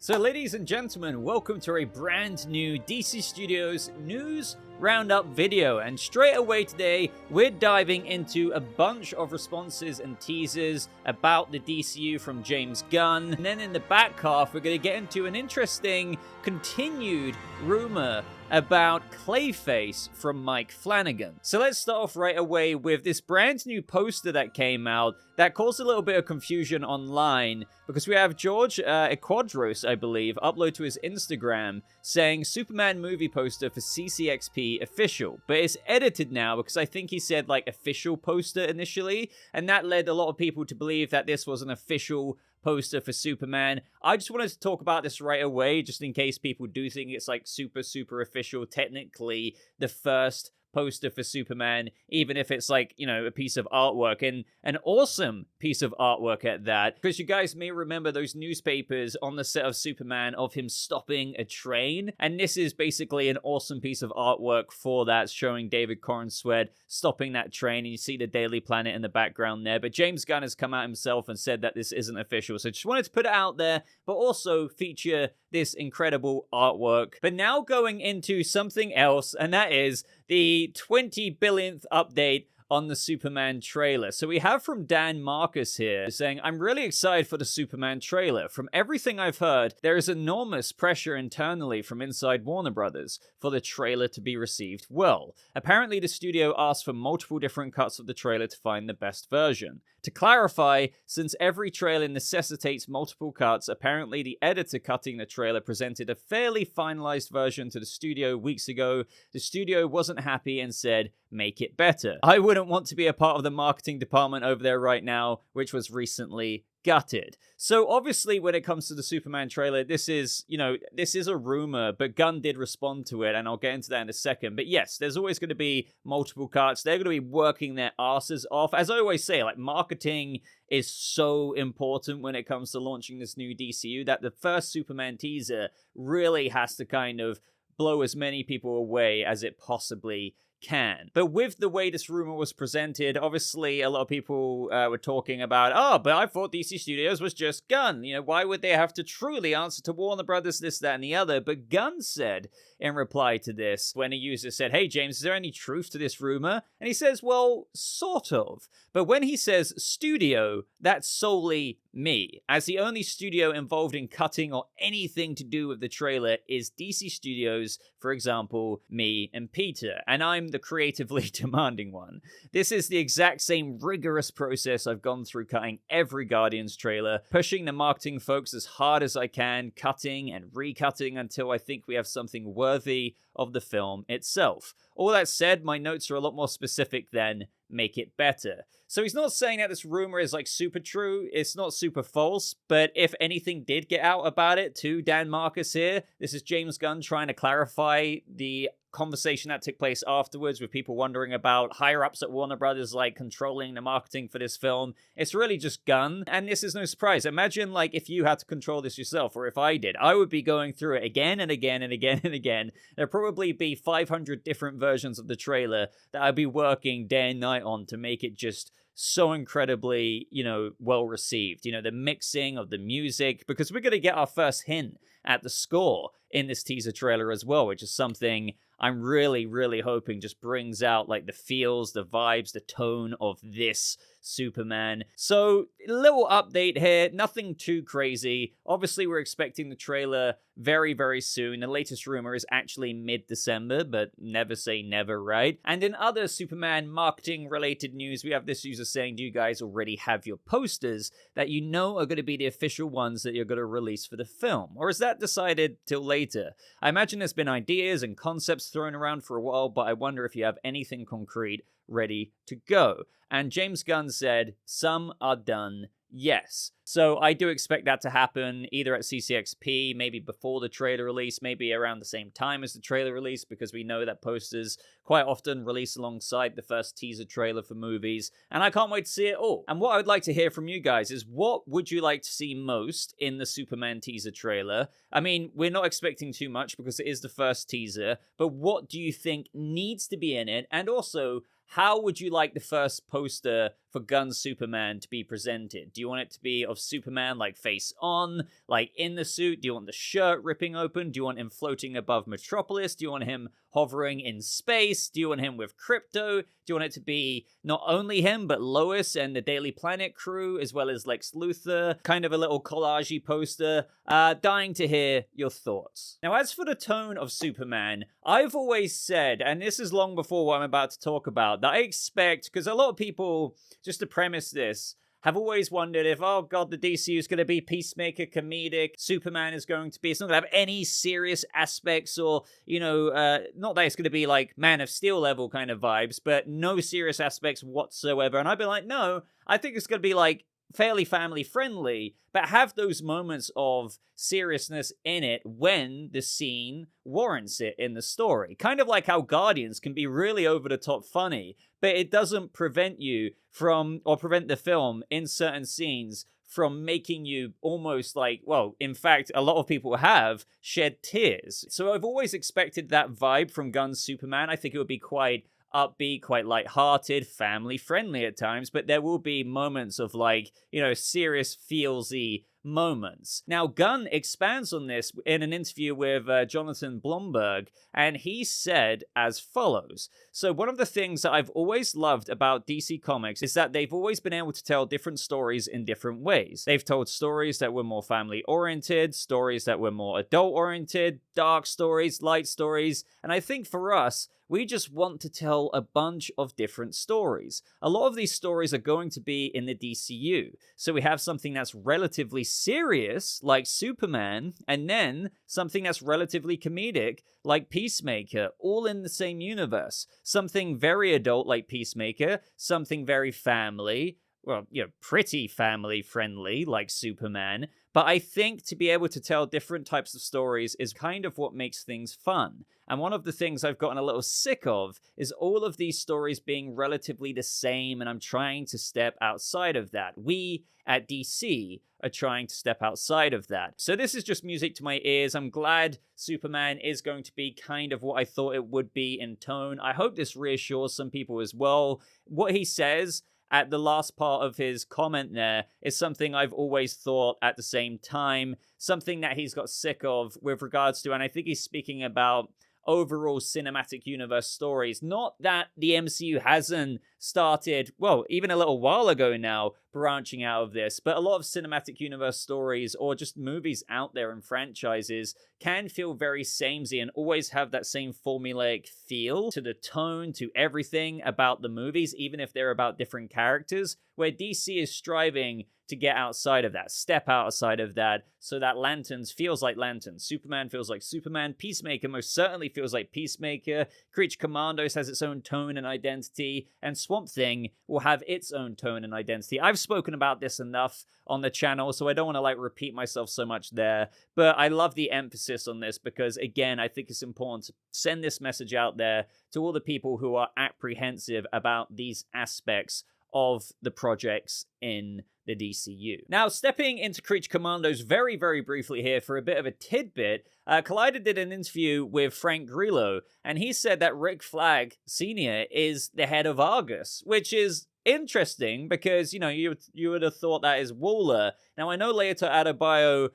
So ladies and gentlemen, welcome to a brand new DC Studios news roundup video, and straight away today we're diving into a bunch of responses and teasers about the DCU from James Gunn, and then in the back half we're going to get into an interesting continued rumor about CLAYFACE from Mike Flanagan. So let's start off right away with this brand new poster that came out that caused a little bit of confusion online, because we have George Equadros, I believe, upload to his Instagram saying Superman movie poster for CCXP official, but it's edited now because I think he said like official poster initially, and that led a lot of people to believe that this was an official poster for Superman. I just wanted to talk about this right away, just in case people do think it's like super official. Technically, the first poster for Superman, even if it's like, you know, a piece of artwork, and an awesome piece of artwork at that, because you guys may remember those newspapers on the set of Superman of him stopping a train, and this is basically an awesome piece of artwork for that, showing David Corenswet stopping that train, and you see the Daily Planet in the background there. But James Gunn has come out himself and said that this isn't official, so just wanted to put it out there, but also feature this incredible artwork. But now going into something else, and that is the 20 billionth update on the Superman trailer. So we have from Dan Marcus here saying, I'm really excited for the Superman trailer. From everything I've heard, there is enormous pressure internally from inside Warner Brothers for the trailer to be received well. Apparently the studio asked for multiple different cuts of the trailer to find the best version. To clarify, since every trailer necessitates multiple cuts, apparently the editor cutting the trailer presented a fairly finalized version to the studio weeks ago. The studio wasn't happy and said, make it better. I wouldn't want to be a part of the marketing department over there right now, which was recently gutted. So obviously when it comes to the Superman trailer, this is, you know, this is a rumor, but Gunn did respond to it, and I'll get into that in a second. But yes, there's always going to be multiple cuts. They're going to be working their asses off. As I always say, like, marketing is so important when it comes to launching this new DCU, that the first Superman teaser really has to kind of blow as many people away as it possibly can. But with the way this rumor was presented, obviously a lot of people were talking about, oh, but I thought DC Studios was just Gunn. You know, why would they have to truly answer to Warner Brothers, this, that, and the other? But Gunn said in reply to this, when a user said, hey, James, is there any truth to this rumor? And he says, well, sort of. But when he says studio, that's solely me, as the only studio involved in cutting or anything to do with the trailer is DC Studios, for example, me and Peter, and I'm the creatively demanding one. This is the exact same rigorous process I've gone through cutting every Guardians trailer, pushing the marketing folks as hard as I can, cutting and recutting until I think we have something worthy of the film itself. All that said, my notes are a lot more specific than make it better. So he's not saying that this rumor is like super true, it's not super false, but if anything did get out about it to Dan Marcus here, this is James Gunn trying to clarify the conversation that took place afterwards, with people wondering about higher-ups at Warner Brothers like controlling the marketing for this film. It's really just Gunn, and this is no surprise. Imagine like if you had to control this yourself, or if I did. I would be going through it again and again and again and again. There'd probably be 500 different versions of the trailer that I'd be working day and night on to make it just so incredibly, you know, well received. You know, the mixing of the music, because we're going to get our first hint at the score in this teaser trailer as well, which is something I'm really hoping just brings out like the feels, the vibes, the tone of this Superman. So, little update here, nothing too crazy. Obviously, we're expecting the trailer very soon. The latest rumor is actually mid-December, but never say never, right? And in other Superman marketing-related news, we have this user saying, do you guys already have your posters that you know are going to be the official ones that you're going to release for the film? Or is that decided till later? I imagine there's been ideas and concepts thrown around for a while, but I wonder if you have anything concrete ready to go. And James Gunn said, some are done, yes. So I do expect that to happen either at CCXP, maybe before the trailer release, maybe around the same time as the trailer release, because we know that posters quite often release alongside the first teaser trailer for movies, and I can't wait to see it all. And what I would like to hear from you guys is, what would you like to see most in the Superman teaser trailer? I mean, we're not expecting too much because it is the first teaser, but what do you think needs to be in it? And also, how would you like the first poster for Gunn Superman to be presented? Do you want it to be of Superman like face on, like in the suit? Do you want the shirt ripping open? Do you want him floating above Metropolis? Do you want him hovering in space? Do you want him with Crypto? Do you want it to be not only him, but Lois and the Daily Planet crew, as well as Lex Luthor? Kind of a little collage-y poster. Dying to hear your thoughts. Now, as for the tone of Superman, I've always said, and this is long before what I'm about to talk about, that I expect, because a lot of people, just to premise this, have always wondered if, oh god, the DCU is going to be Peacemaker comedic, Superman is going to be, it's not going to have any serious aspects, or, you know, not that it's going to be like Man of Steel level kind of vibes, but no serious aspects whatsoever. And I've been like, no, I think it's going to be like fairly family friendly, but have those moments of seriousness in it when the scene warrants it in the story. Kind of like how Guardians can be really over the top funny, but it doesn't prevent you from, or prevent the film in certain scenes from making you almost like, well, in fact, a lot of people have shed tears. So I've always expected that vibe from Gunn's Superman. I think it would be quite upbeat, quite lighthearted, family-friendly at times, but there will be moments of, like, you know, serious feelsy moments. Now, Gunn expands on this in an interview with Jonathan Blomberg, and he said as follows. So one of the things that I've always loved about DC Comics is that they've always been able to tell different stories in different ways. They've told stories that were more family-oriented, stories that were more adult-oriented, dark stories, light stories, and I think for us, we just want to tell a bunch of different stories. A lot of these stories are going to be in the DCU. So we have something that's relatively serious, like Superman, and then something that's relatively comedic, like Peacemaker, all in the same universe. Something very adult, like Peacemaker, something very family, well, you know, pretty family-friendly, like Superman. But I think to be able to tell different types of stories is kind of what makes things fun. And one of the things I've gotten a little sick of is all of these stories being relatively the same, and I'm trying to step outside of that. We at DC are trying to step outside of that. So this is just music to my ears. I'm glad Superman is going to be kind of what I thought it would be in tone. I hope this reassures some people as well. What he says at the last part of his comment there is something I've always thought at the same time, something that he's got sick of with regards to, and I think he's speaking about overall cinematic universe stories. Not that the MCU hasn't started, well, even a little while ago now, branching out of this, but a lot of cinematic universe stories or just movies out there and franchises can feel very samey and always have that same formulaic feel to the tone, to everything about the movies, even if they're about different characters, where DC is striving to get outside of that, step outside of that, so that Lanterns feels like Lanterns, Superman feels like Superman, Peacemaker most certainly feels like Peacemaker, Creature Commandos has its own tone and identity, and Swamp Thing will have its own tone and identity. I've spoken about this enough on the channel, so I don't want to like repeat myself so much there, but I love the emphasis on this because, again, I think it's important to send this message out there to all the people who are apprehensive about these aspects of the projects in the DCU. Now, stepping into Creature Commandos very, very briefly here for a bit of a tidbit, Collider did an interview with Frank Grillo, and he said that Rick Flag Sr. is the head of Argus, which is interesting because, you know, you would have thought that is Waller. Now, I know Leota Adebayo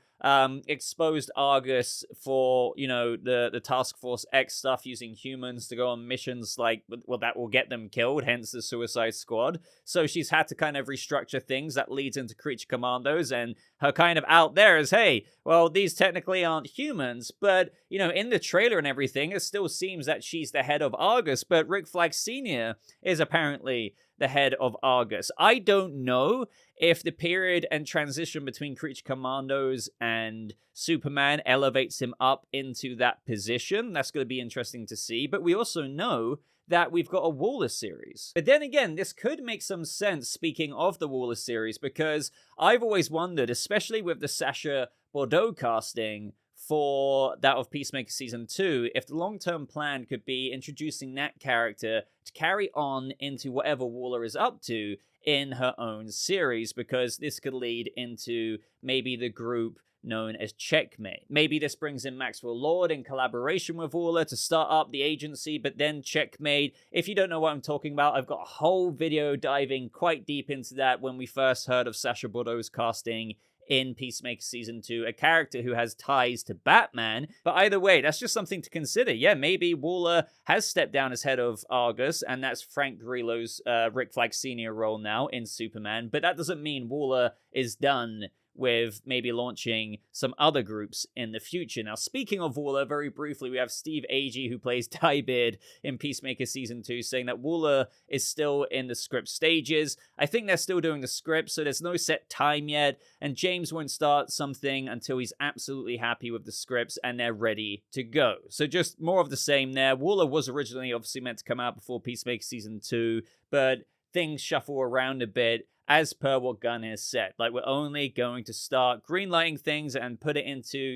exposed Argus for, you know, the Task Force X stuff, using humans to go on missions like, well, that will get them killed, hence the Suicide Squad. So she's had to kind of restructure things. That leads into Creature Commandos, and her kind of out there is, hey, well, these technically aren't humans, but, you know, in the trailer and everything, it still seems that she's the head of Argus, but Rick Flag Sr. is apparently the head of Argus. I don't know if the period and transition between Creature Commandos and Superman elevates him up into that position. That's going to be interesting to see. But we also know that we've got a Waller series. But then again, this could make some sense, speaking of the Waller series, because I've always wondered, especially with the Sacha Bordeaux casting for that of Peacemaker Season 2, if the long-term plan could be introducing that character to carry on into whatever Waller is up to in her own series, because this could lead into maybe the group known as Checkmate. Maybe this brings in Maxwell Lord in collaboration with Waller to start up the agency, but then Checkmate, if you don't know what I'm talking about, I've got a whole video diving quite deep into that when we first heard of Sacha Bordeaux's casting in Peacemaker Season 2, a character who has ties to Batman. But either way, that's just something to consider. Yeah, maybe Waller has stepped down as head of Argus, and that's Frank Grillo's Rick Flag Sr. role now in Superman. But that doesn't mean Waller is done with maybe launching some other groups in the future. Now, speaking of Waller, very briefly, we have Steve Agee, who plays Diebeard in Peacemaker Season 2, saying that Waller is still in the script stages. I think they're still doing the script, so there's no set time yet, and James won't start something until he's absolutely happy with the scripts and they're ready to go. So just more of the same there. Waller was originally obviously meant to come out before Peacemaker Season 2, but things shuffle around a bit, as per what Gunn has said. Like, we're only going to start greenlighting things and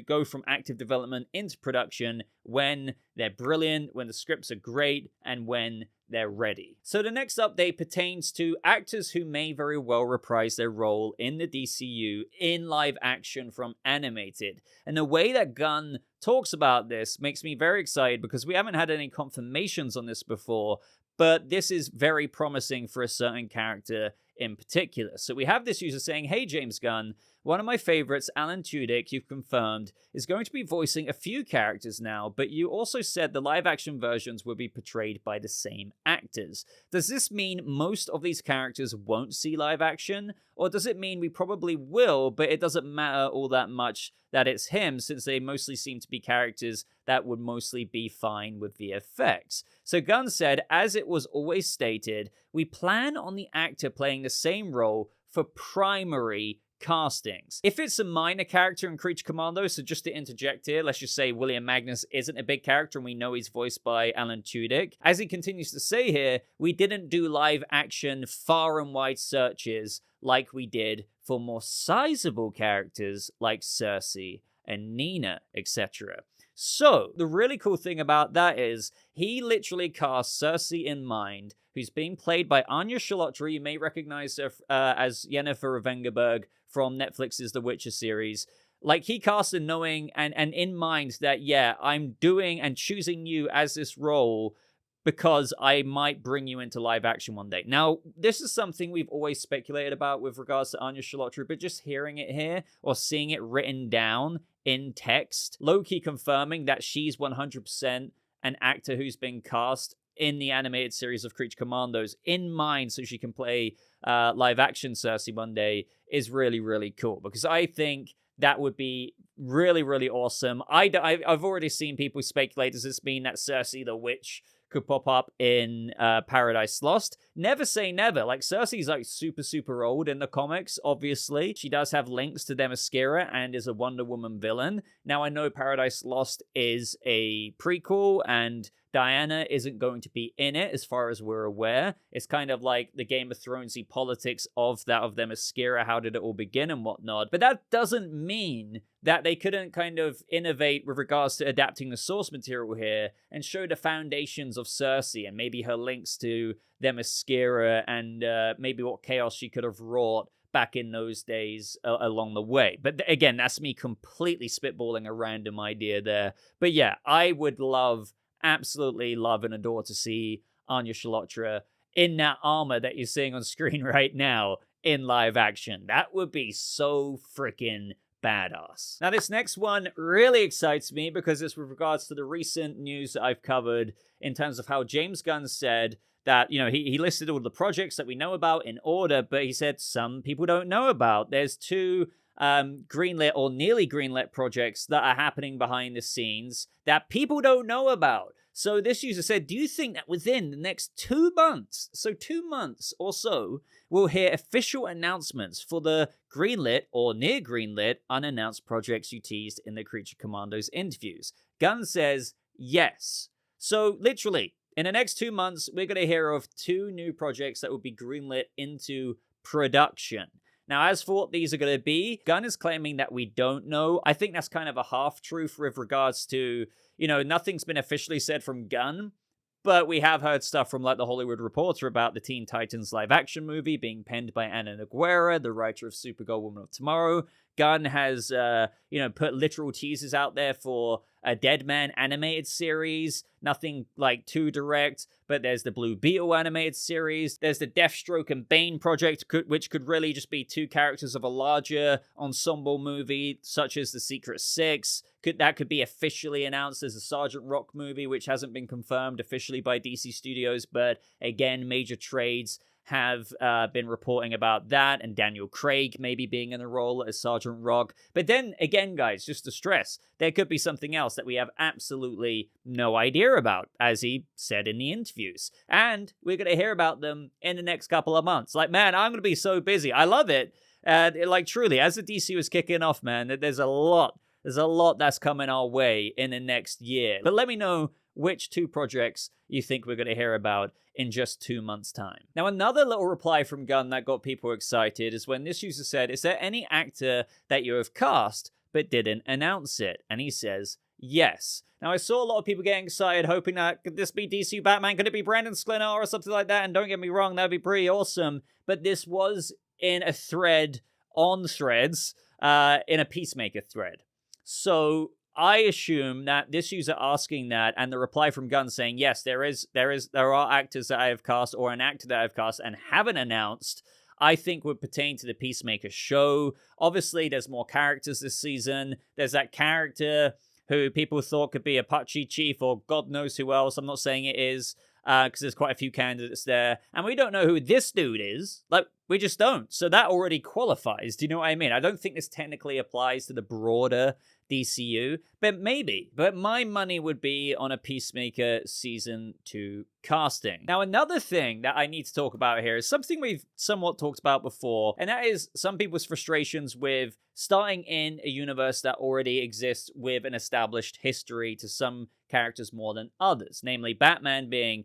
go from active development into production when they're brilliant, when the scripts are great, and when they're ready. So the next update pertains to actors who may very well reprise their role in the DCU in live action from animated. And the way that Gunn talks about this makes me very excited, because we haven't had any confirmations on this before, but this is very promising for a certain character in particular. So we have this user saying, "Hey James Gunn, one of my favorites, Alan Tudyk, you've confirmed, is going to be voicing a few characters now, but you also said the live-action versions will be portrayed by the same actors. Does this mean most of these characters won't see live action? Or does it mean we probably will, but it doesn't matter all that much that it's him, since they mostly seem to be characters that would mostly be fine with VFX?" So Gunn said, "As it was always stated, we plan on the actor playing the same role for primary castings. If it's a minor character in Creature Commandos," so just to interject here, let's just say William Magnus isn't a big character and we know he's voiced by Alan Tudyk. As he continues to say here, we didn't do live action far and wide searches like we did for more sizable characters like Circe and Nina, etc. So, the really cool thing about that is, he literally cast Circe in mind, who's being played by Anya Chalotra. You may recognize her as Yennefer Vengerberg from Netflix's The Witcher series. Like, he cast her knowing and in mind that, yeah, I'm doing and choosing you as this role because I might bring you into live action one day. Now, this is something we've always speculated about with regards to Anya Chalotra, but just hearing it here or seeing it written down in text, low-key confirming that she's 100% an actor who's been cast in the animated series of Creature Commandos in mind so she can play live-action Circe one day is really, really cool, because I think that would be really, really awesome. I've already seen people speculate, does this mean that Circe the Witch could pop up in Paradise Lost? Never say never. Like, Cersei's like super, super old in the comics, obviously. She does have links to Themyscira and is a Wonder Woman villain. Now, I know Paradise Lost is a prequel and Diana isn't going to be in it, as far as we're aware. It's kind of like the Game of Thrones-y politics of Themyscira, how did it all begin and whatnot. But that doesn't mean that they couldn't kind of innovate with regards to adapting the source material here and show the foundations of Circe and maybe her links to Themyscira and maybe what chaos she could have wrought back in those days along the way. But again, that's me completely spitballing a random idea there. But yeah, I would absolutely love and adore to see Anya Chalotra in that armor that you're seeing on screen right now in live action. That would be so freaking badass. Now, this next one really excites me because it's with regards to the recent news that I've covered in terms of how James Gunn said that, you know, he listed all the projects that we know about in order, but he said some people don't know about. There's two greenlit or nearly greenlit projects that are happening behind the scenes that people don't know about. So this user said, do you think that within the next 2 months, so 2 months or so, we'll hear official announcements for the greenlit or near greenlit unannounced projects you teased in the Creature Commandos interviews? Gunn says yes. So literally, in the next 2 months, we're going to hear of 2 new projects that will be greenlit into production. Now, as for what these are going to be, Gunn is claiming that we don't know. I think that's kind of a half-truth with regards to, you know, nothing's been officially said from Gunn, but we have heard stuff from, like, The Hollywood Reporter about the Teen Titans live-action movie being penned by Anna Nogueira, the writer of Supergirl Woman of Tomorrow. Gunn has, put literal teasers out there for a Deadman animated series. Nothing like too direct, but there's the Blue Beetle animated series. There's the Deathstroke and Bane project, which could really just be two characters of a larger ensemble movie, such as the Secret Six. That could be officially announced as a Sergeant Rock movie, which hasn't been confirmed officially by DC Studios, but again, major trades have been reporting about that, and Daniel Craig maybe being in the role as Sergeant Rock. But then again, guys, just to stress, there could be something else that we have absolutely no idea about, as he said in the interviews. And we're going to hear about them in the next couple of months. Like, man, I'm going to be so busy. I love it. Truly, as the DCU is kicking off, man, there's a lot that's coming our way in the next year. But let me know which two projects you think we're going to hear about in just 2 months' time. Now, another little reply from Gunn that got people excited is when this user said, is there any actor that you have cast but didn't announce it? And he says, yes. Now, I saw a lot of people getting excited, hoping that, could this be DCU Batman? Could it be Brandon Sklenar or something like that? And don't get me wrong, that'd be pretty awesome. But this was in a thread on Threads, in a Peacemaker thread. So I assume that this user asking that, and the reply from Gunn saying, yes, there are actors that I have cast, or an actor that I've cast and haven't announced, I think would pertain to the Peacemaker show. Obviously, there's more characters this season. There's that character who people thought could be Apache Chief, or God knows who else. I'm not saying it is, because there's quite a few candidates there. And we don't know who this dude is. Like, we just don't. So that already qualifies. Do you know what I mean? I don't think this technically applies to the broader DCU, but maybe. But my money would be on a Peacemaker Season 2 casting. Now, another thing that I need to talk about here is something we've somewhat talked about before, and that is some people's frustrations with starting in a universe that already exists with an established history to some characters more than others, namely Batman being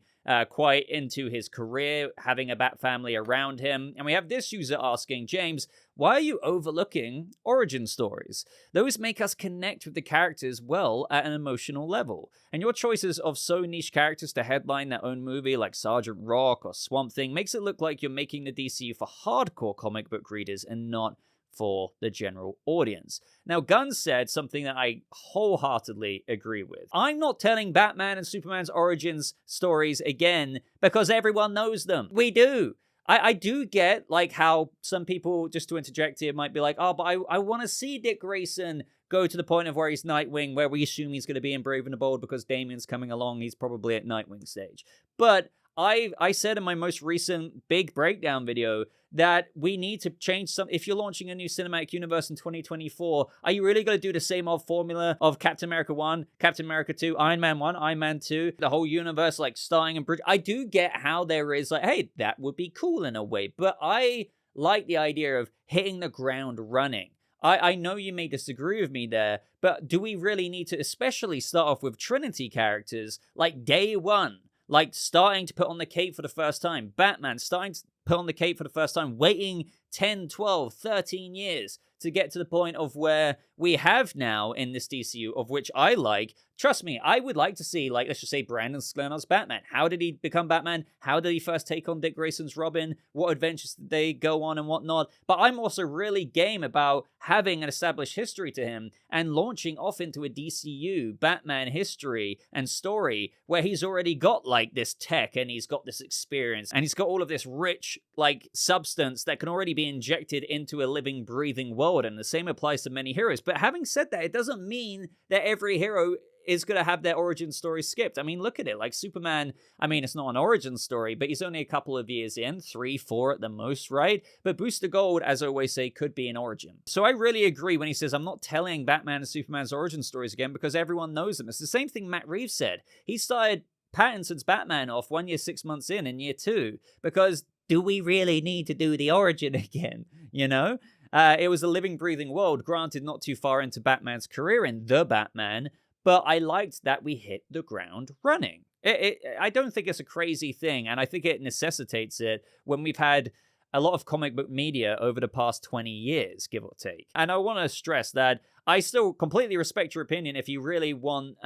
quite into his career, having a Bat family around him. And we have this user asking, James, why are you overlooking origin stories? Those make us connect with the characters well at an emotional level. And your choices of so niche characters to headline their own movie like Sergeant Rock or Swamp Thing makes it look like you're making the DCU for hardcore comic book readers and not for the general audience. Now, Gunn said something that I wholeheartedly agree with. I'm not telling Batman and Superman's origins stories again because everyone knows them. We do. I do get, like, how some people, just to interject here, might be like, oh, but I want to see Dick Grayson go to the point of where he's Nightwing, where we assume he's going to be in Brave and the Bold because Damian's coming along. He's probably at Nightwing stage. But I said in my most recent big breakdown video that we need to change some. If you're launching a new cinematic universe in 2024, are you really going to do the same old formula of Captain America 1, Captain America 2, Iron Man 1, Iron Man 2, the whole universe like starting and bridge? I do get how there is like, hey, that would be cool in a way, but I like the idea of hitting the ground running. I know you may disagree with me there, but do we really need to especially start off with Trinity characters like day one? Like starting to put on the cape for the first time. Batman starting to put on the cape for the first time, waiting 10, 12, 13 years to get to the point of where we have now in this DCU, of which I like. Trust me, I would like to see, like, let's just say Brandon Sklenar's Batman. How did he become Batman? How did he first take on Dick Grayson's Robin? What adventures did they go on and whatnot? But I'm also really game about having an established history to him and launching off into a DCU Batman history and story where he's already got, like, this tech and he's got this experience and he's got all of this rich, like, substance that can already be injected into a living, breathing world. And the same applies to many heroes. But having said that, it doesn't mean that every hero is going to have their origin story skipped. I mean, look at it. Like Superman, I mean, it's not an origin story, but he's only a couple of years in, 3, 4 at the most, right? But Booster Gold, as I always say, could be an origin. So I really agree when he says, I'm not telling Batman and Superman's origin stories again because everyone knows them. It's the same thing Matt Reeves said. He started Pattinson's Batman off 1 year, 6 months in year 2, because do we really need to do the origin again? You know? It was a living, breathing world, granted not too far into Batman's career in The Batman, but I liked that we hit the ground running. I don't think it's a crazy thing, and I think it necessitates it when we've had a lot of comic book media over the past 20 years, give or take. And I want to stress that I still completely respect your opinion if you really want,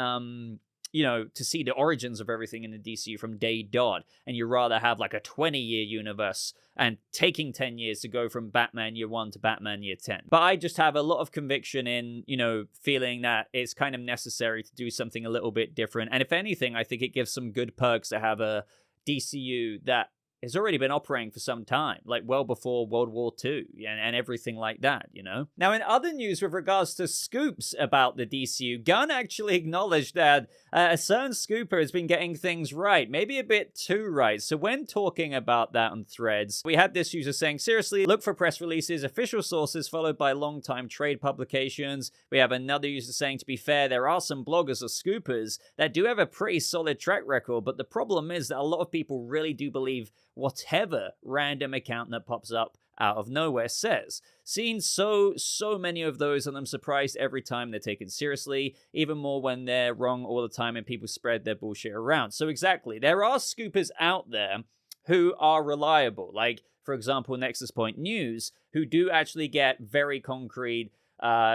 to see the origins of everything in the DCU from day dot, and you rather have like a 20-year universe and taking 10 years to go from Batman Year 1 to Batman Year 10. But I just have a lot of conviction in, feeling that it's kind of necessary to do something a little bit different. And if anything, I think it gives some good perks to have a DCU that has already been operating for some time, like well before World War II and everything like that, Now, in other news with regards to scoops about the DCU, Gunn actually acknowledged that a certain scooper has been getting things right, maybe a bit too right. So when talking about that on Threads, we had this user saying, seriously, look for press releases, official sources, followed by long-time trade publications. We have another user saying, to be fair, there are some bloggers or scoopers that do have a pretty solid track record, but the problem is that a lot of people really do believe whatever random account that pops up out of nowhere says. Seen so many of those, and I'm surprised every time they're taken seriously, even more when they're wrong all the time and people spread their bullshit around. So exactly, there are scoopers out there who are reliable, like, for example, Nexus Point News, who do actually get very concrete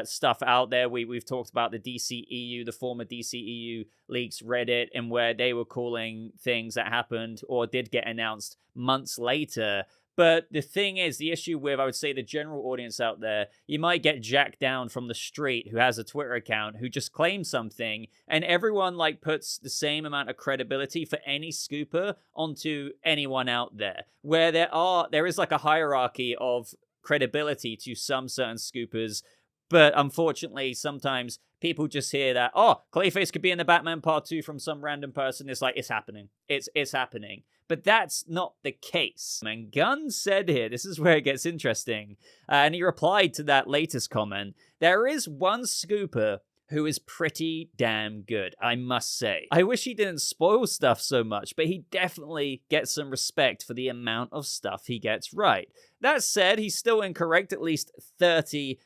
stuff out there. We've talked about the DCEU, the former DCEU Leaks Reddit, and where they were calling things that happened or did get announced months later. But the thing is, the issue with, I would say, the general audience out there, you might get Jack down from the street who has a Twitter account who just claims something, and everyone puts the same amount of credibility for any scooper onto anyone out there, where there is a hierarchy of credibility to some certain scoopers. But unfortunately, sometimes people just hear that, Clayface could be in the Batman Part 2 from some random person. It's like, it's happening. It's happening. But that's not the case. And Gunn said here, this is where it gets interesting, and he replied to that latest comment, there is one scooper who is pretty damn good, I must say. I wish he didn't spoil stuff so much, but he definitely gets some respect for the amount of stuff he gets right. That said, he's still incorrect at least 30%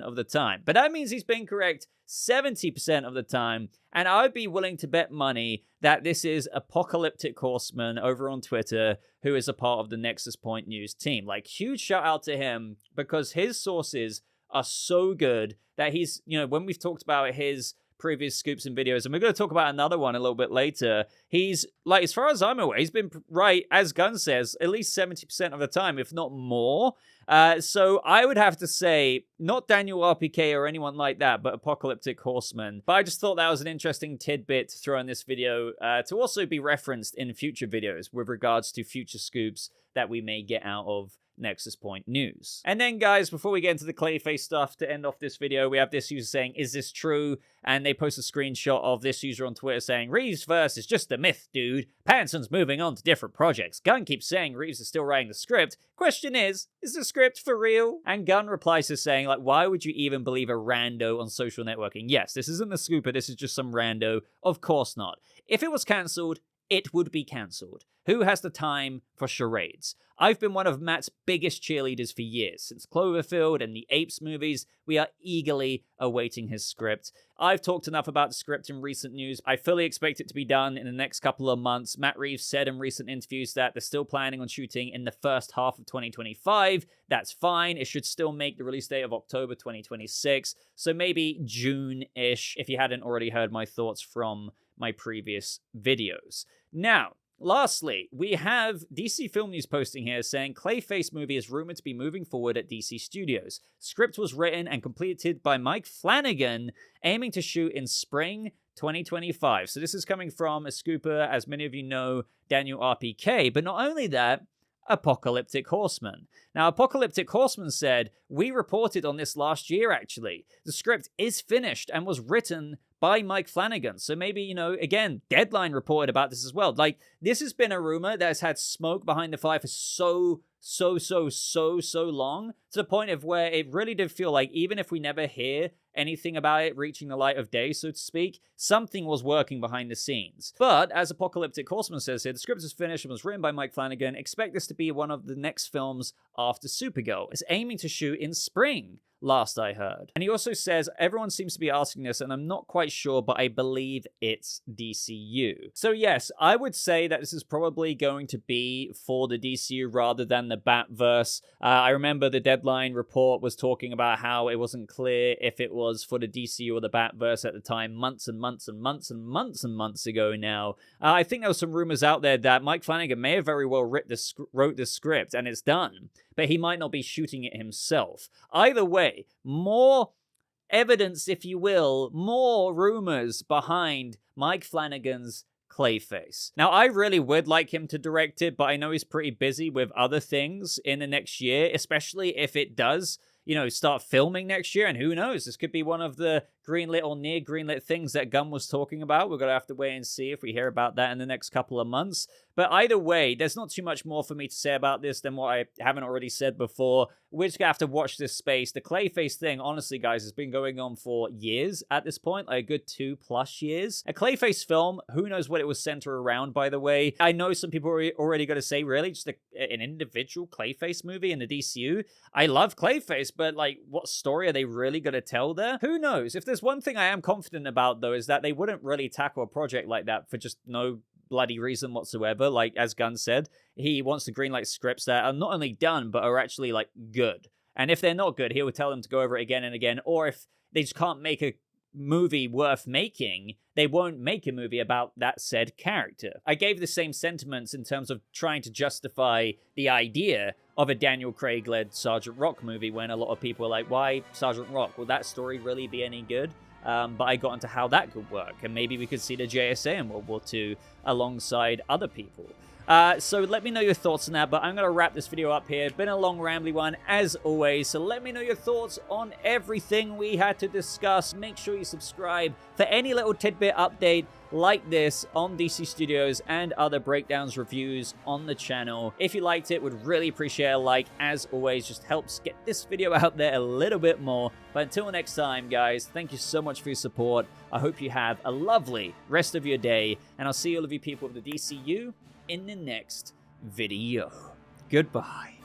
of the time. But that means he's been correct 70% of the time, and I'd be willing to bet money that this is Apocalyptic Horseman over on Twitter, who is a part of the Nexus Point News team. Huge shout out to him, because his sources are so good that he's, when we've talked about his previous scoops and videos, and we're going to talk about another one a little bit later, he's, as far as I'm aware, he's been right, as Gunn says, at least 70% of the time, if not more. So I would have to say, not Daniel RPK or anyone like that, but Apocalyptic Horseman. But I just thought that was an interesting tidbit to throw in this video, to also be referenced in future videos with regards to future scoops that we may get out of Nexus Point News. And then, guys, before we get into the Clayface stuff, to end off this video, we have this user saying, is this true? And they post a screenshot of this user on Twitter saying, Reeves' verse is just a myth, dude. Pattinson's moving on to different projects. Gunn keeps saying Reeves is still writing the script. Question is the script for real? And Gunn replies to saying, why would you even believe a rando on social networking? Yes, this isn't the scooper, this is just some rando. Of course not. If it was cancelled, it would be cancelled. Who has the time for charades? I've been one of Matt's biggest cheerleaders for years. Since Cloverfield and the Apes movies, we are eagerly awaiting his script. I've talked enough about the script in recent news. I fully expect it to be done in the next couple of months. Matt Reeves said in recent interviews that they're still planning on shooting in the first half of 2025. That's fine. It should still make the release date of October 2026. So maybe June-ish, if you hadn't already heard my thoughts from my previous videos. Now, lastly, we have DC Film News posting here saying CLAYFACE Movie is rumored to be moving forward at DC Studios. Script was written and completed by Mike Flanagan, aiming to shoot in spring 2025. So this is coming from a scooper, as many of you know, Daniel RPK. But not only that, Apocalyptic Horseman. Now, Apocalyptic Horseman said, we reported on this last year, actually. The script is finished and was written by Mike Flanagan. So maybe, again, Deadline reported about this as well. This has been a rumor that has had smoke behind the fire for so long, to the point of where it really did feel like, even if we never hear anything about it reaching the light of day, so to speak, something was working behind the scenes. But, as Apocalyptic Horseman says here, the script is finished and was written by Mike Flanagan. Expect this to be one of the next films after Supergirl. It's aiming to shoot in spring. last I heard. And he also says, everyone seems to be asking this, and I'm not quite sure, but I believe it's DCU. So yes, I would say that this is probably going to be for the DCU rather than the Batverse. I remember the Deadline report was talking about how it wasn't clear if it was for the DCU or the Batverse at the time, months and months and months and months and months ago now. I think there was some rumors out there that Mike Flanagan may have very well wrote the script and it's done, but he might not be shooting it himself. Either way, more evidence, if you will, more rumors behind Mike Flanagan's Clayface. Now, I really would like him to direct it, but I know he's pretty busy with other things in the next year, especially if it does, you know, start filming next year. And who knows, this could be one of the greenlit or near greenlit things that Gunn was talking about. We're going to have to wait and see if we hear about that in the next couple of months. But either way, there's not too much more for me to say about this than what I haven't already said before. We're just going to have to watch this space. The Clayface thing, honestly, guys, has been going on for years at this point, like a good 2+ years. A Clayface film, who knows what it was centered around, by the way. I know some people are already going to say, really, just an individual Clayface movie in the DCU? I love Clayface, but like, what story are they really going to tell there? Who knows? If there's one thing I am confident about, though, is that they wouldn't really tackle a project like that for just no bloody reason whatsoever. Like, as Gunn said, he wants to greenlight scripts that are not only done, but are actually, like, good. And if they're not good, he will tell them to go over it again and again. Or if they just can't make a movie worth making, they won't make a movie about that said character. I gave the same sentiments in terms of trying to justify the idea of a Daniel Craig-led Sergeant Rock movie when a lot of people were like, why Sergeant Rock? Will that story really be any good? But I got into how that could work, and maybe we could see the JSA in World War II alongside other people. So let me know your thoughts on that, but I'm going to wrap this video up here. It's been a long, rambly one, as always, so let me know your thoughts on everything we had to discuss. Make sure you subscribe for any little tidbit update like this on DC Studios and other breakdowns, reviews on the channel. If you liked it, would really appreciate a like. As always, just helps get this video out there a little bit more. But until next time, guys, thank you so much for your support. I hope you have a lovely rest of your day, and I'll see all of you people of the DCU in the next video. Goodbye.